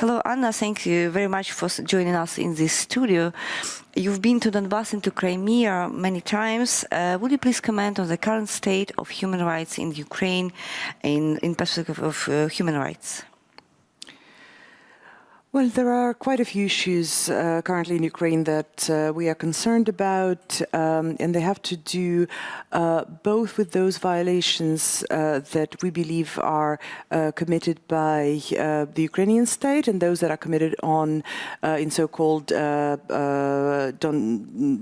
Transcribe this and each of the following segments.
Hello, Anna. Thank you very much for joining us in this studio. You've been to Donbass and to Crimea many times. Would you please comment on the current state of human rights in Ukraine in perspective of human rights? Well, there are quite a few issues currently in Ukraine that we are concerned about, and they have to do both with those violations that we believe are committed by the Ukrainian state and those that are committed in so-called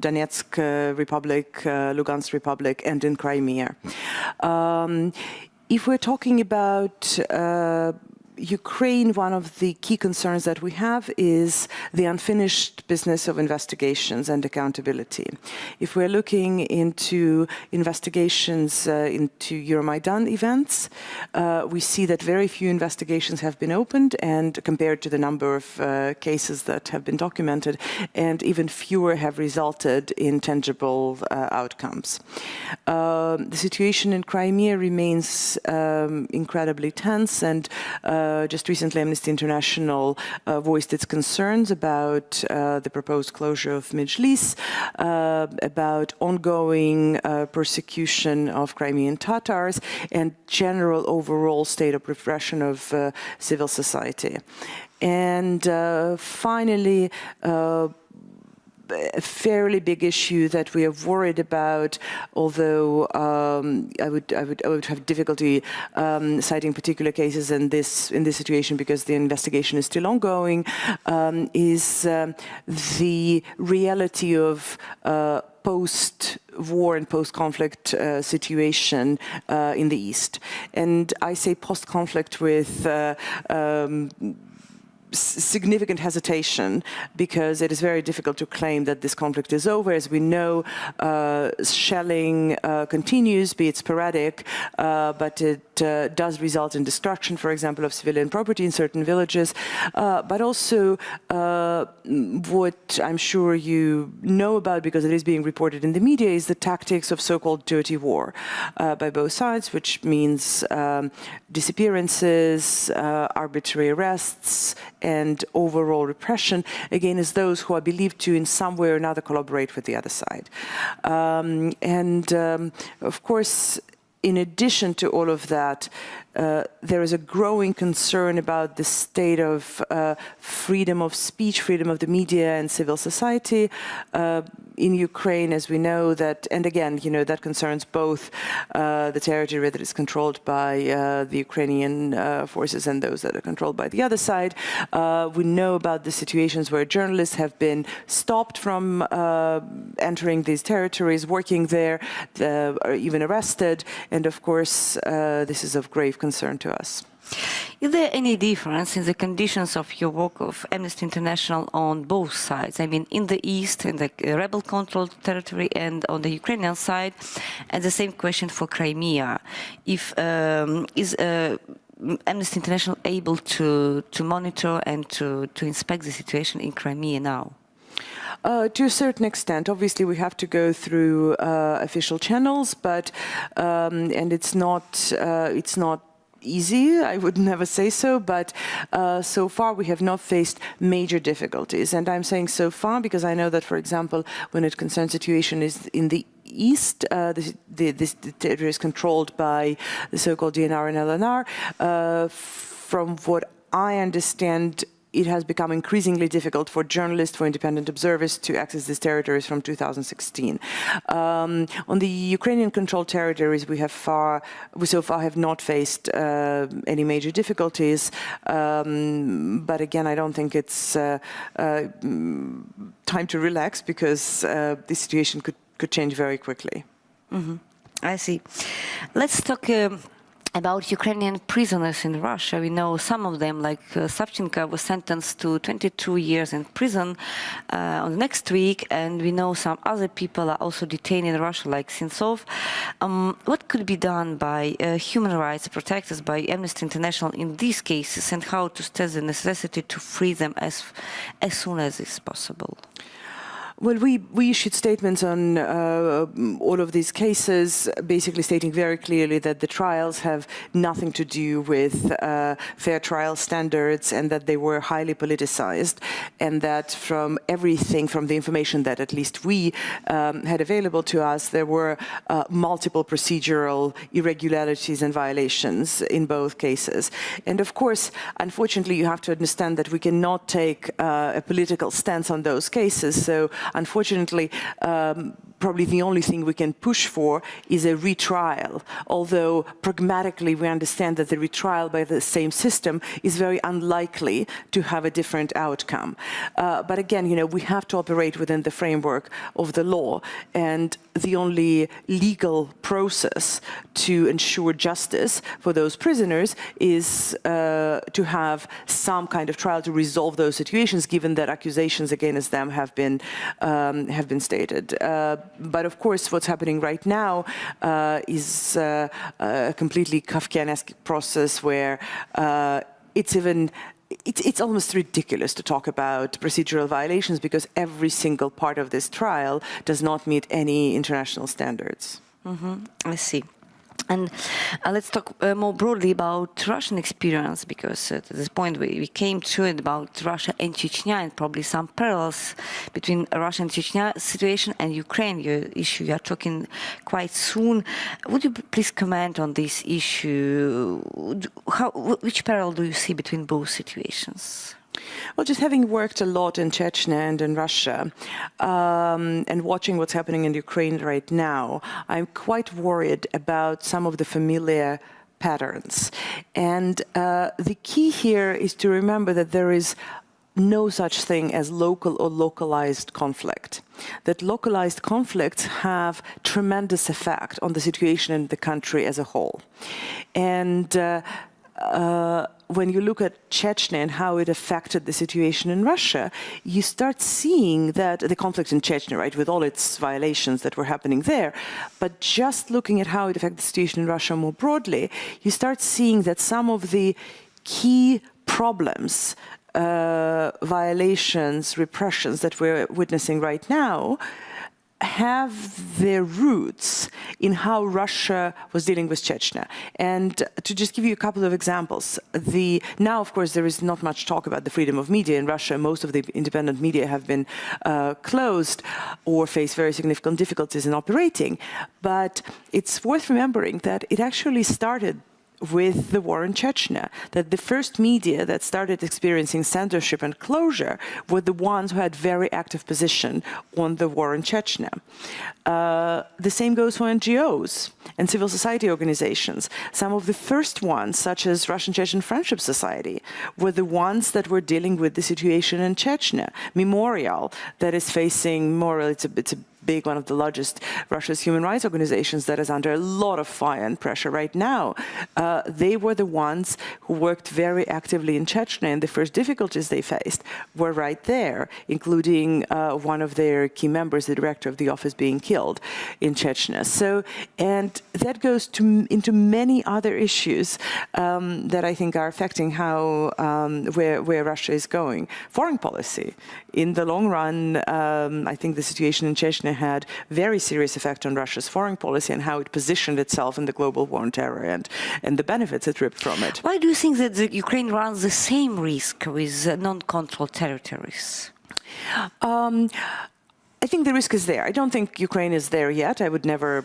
Donetsk Republic, Luhansk Republic, and in Crimea. If we're talking about Ukraine, one of the key concerns that we have is the unfinished business of investigations and accountability. If we're looking into investigations into Euromaidan events, we see that very few investigations have been opened, and compared to the number of cases that have been documented, and even fewer have resulted in tangible outcomes. The situation in Crimea remains incredibly tense, and just recently, Amnesty International voiced its concerns about the proposed closure of Majlis, about ongoing persecution of Crimean Tatars, and general overall state of repression of civil society. And finally, a fairly big issue that we are worried about, although I would have difficulty citing particular cases in this situation because the investigation is still ongoing, is the reality of post-war and post-conflict situation in the East. And I say post-conflict with significant hesitation, because it is very difficult to claim that this conflict is over. As we know, shelling continues, be it sporadic, but it does result in destruction, for example, of civilian property in certain villages. But also, what I'm sure you know about, because it is being reported in the media, is the tactics of so-called dirty war by both sides, which means disappearances, arbitrary arrests, and overall repression against those who are believed to in some way or another collaborate with the other side. Of course, in addition to all of that, there is a growing concern about the state of freedom of speech, freedom of the media and civil society in Ukraine, as we know that, and again, you know, that concerns both the territory that is controlled by the Ukrainian forces and those that are controlled by the other side. We know about the situations where journalists have been stopped from entering these territories, working there, or even arrested, and of course, this is of grave concern to us. Is there any difference in the conditions of your work of Amnesty International on both sides? I mean, in the east, in the rebel-controlled territory, and on the Ukrainian side? And the same question for Crimea. Is Amnesty International able to monitor and to inspect the situation in Crimea now? To a certain extent. Obviously, we have to go through official channels, but and it's not easy, I would never say so, but so far we have not faced major difficulties. And I'm saying so far because I know that, for example, when it concerns situation is in the east, this territory is controlled by the so-called DNR and LNR. From what I understand, it has become increasingly difficult for journalists, for independent observers to access these territories from 2016. On the Ukrainian-controlled territories, we so far have not faced any major difficulties. But again, I don't think it's time to relax, because the situation could change very quickly. Mm-hmm. I see. Let's talk about Ukrainian prisoners in Russia. We know some of them, like Savchenko, was sentenced to 22 years in prison on the next week, and we know some other people are also detained in Russia, like Sentsov. What could be done by human rights protectors, by Amnesty International in these cases, and how to stress the necessity to free them as soon as is possible? Well, we issued statements on all of these cases, basically stating very clearly that the trials have nothing to do with fair trial standards and that they were highly politicized, and that from everything, from the information that at least we had available to us, there were multiple procedural irregularities and violations in both cases. And of course, unfortunately, you have to understand that we cannot take a political stance on those cases. So unfortunately, probably the only thing we can push for is a retrial, although pragmatically we understand that the retrial by the same system is very unlikely to have a different outcome. But again, we have to operate within the framework of the law, and the only legal process to ensure justice for those prisoners is to have some kind of trial to resolve those situations, given that accusations against them have been stated. But of course, what's happening right now is a completely Kafkaesque process where it's almost ridiculous to talk about procedural violations because every single part of this trial does not meet any international standards. I see. And let's talk more broadly about Russian experience, because at this point we came to it about Russia and Chechnya, and probably some parallels between Russia and Chechnya situation and Ukraine issue. You are talking quite soon. Would you please comment on this issue? Which parallel do you see between both situations? Well, just having worked a lot in Chechnya and in Russia, and watching what's happening in Ukraine right now, I'm quite worried about some of the familiar patterns. And the key here is to remember that there is no such thing as local or localized conflict. That localized conflicts have tremendous effect on the situation in the country as a whole. And when you look at Chechnya and how it affected the situation in Russia, you start seeing that the conflict in Chechnya, right, with all its violations that were happening there, but just looking at how it affected the situation in Russia more broadly, you start seeing that some of the key problems, violations, repressions that we're witnessing right now have their roots in how Russia was dealing with Chechnya. And to just give you a couple of examples, now, of course, there is not much talk about the freedom of media in Russia. Most of the independent media have been closed or face very significant difficulties in operating. But it's worth remembering that it actually started with the war in Chechnya, that the first media that started experiencing censorship and closure were the ones who had very active position on the war in Chechnya. The same goes for NGOs and civil society organizations. Some of the first ones, such as Russian-Chechen Friendship Society, were the ones that were dealing with the situation in Chechnya. Memorial, that is facing it's a big, one of the largest Russia's human rights organizations that is under a lot of fire and pressure right now. They were the ones who worked very actively in Chechnya, and the first difficulties they faced were right there, including one of their key members, the director of the office, being killed in Chechnya. So, and that goes into many other issues that I think are affecting how where Russia is going. Foreign policy. In the long run, I think the situation in Chechnya had very serious effect on Russia's foreign policy and how it positioned itself in the global war on terror and the benefits it reaped from it. Why do you think that the Ukraine runs the same risk with non-controlled territories? I think the risk is there. I don't think Ukraine is there yet. I would never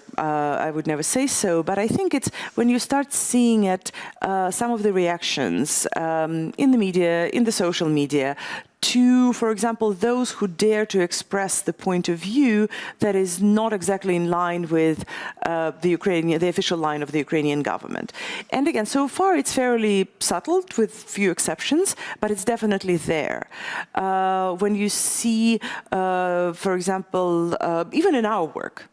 say so. But I think it's when you start seeing it, some of the reactions in the media, in the social media, to, for example, those who dare to express the point of view that is not exactly in line with the official line of the Ukrainian government. And again, so far it's fairly subtle, with few exceptions, but it's definitely there. When you see, for example, even in our work,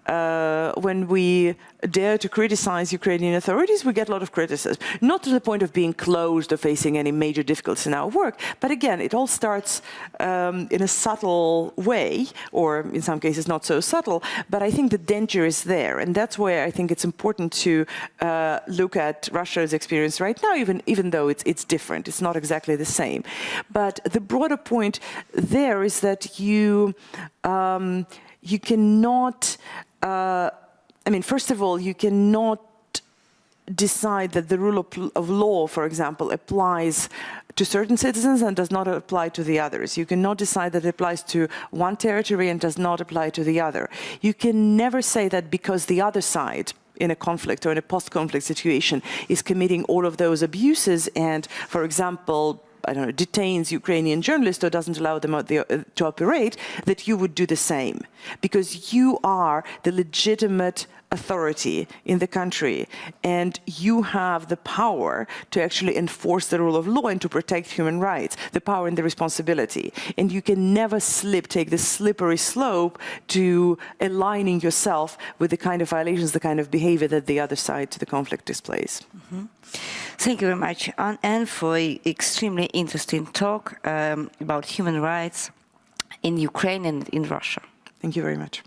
when we dare to criticize Ukrainian authorities, we get a lot of criticism. Not to the point of being closed or facing any major difficulties in our work, but again, it all starts in a subtle way, or in some cases not so subtle, but I think the danger is there, and that's where I think it's important to look at Russia's experience right now, even though it's different, it's not exactly the same. But the broader point there is that you cannot, first of all, you cannot decide that the rule of law, for example, applies to certain citizens and does not apply to the others. You cannot decide that it applies to one territory and does not apply to the other. You can never say that because the other side in a conflict or in a post-conflict situation is committing all of those abuses and, for example, detains Ukrainian journalists or doesn't allow them to operate, that you would do the same. Because you are the legitimate authority in the country and you have the power to actually enforce the rule of law and to protect human rights, the power and the responsibility. And you can never take the slippery slope to aligning yourself with the kind of violations, the kind of behavior that the other side to the conflict displays. Mm-hmm. Thank you very much, Anne, for an extremely interesting talk about human rights in Ukraine and in Russia. Thank you very much.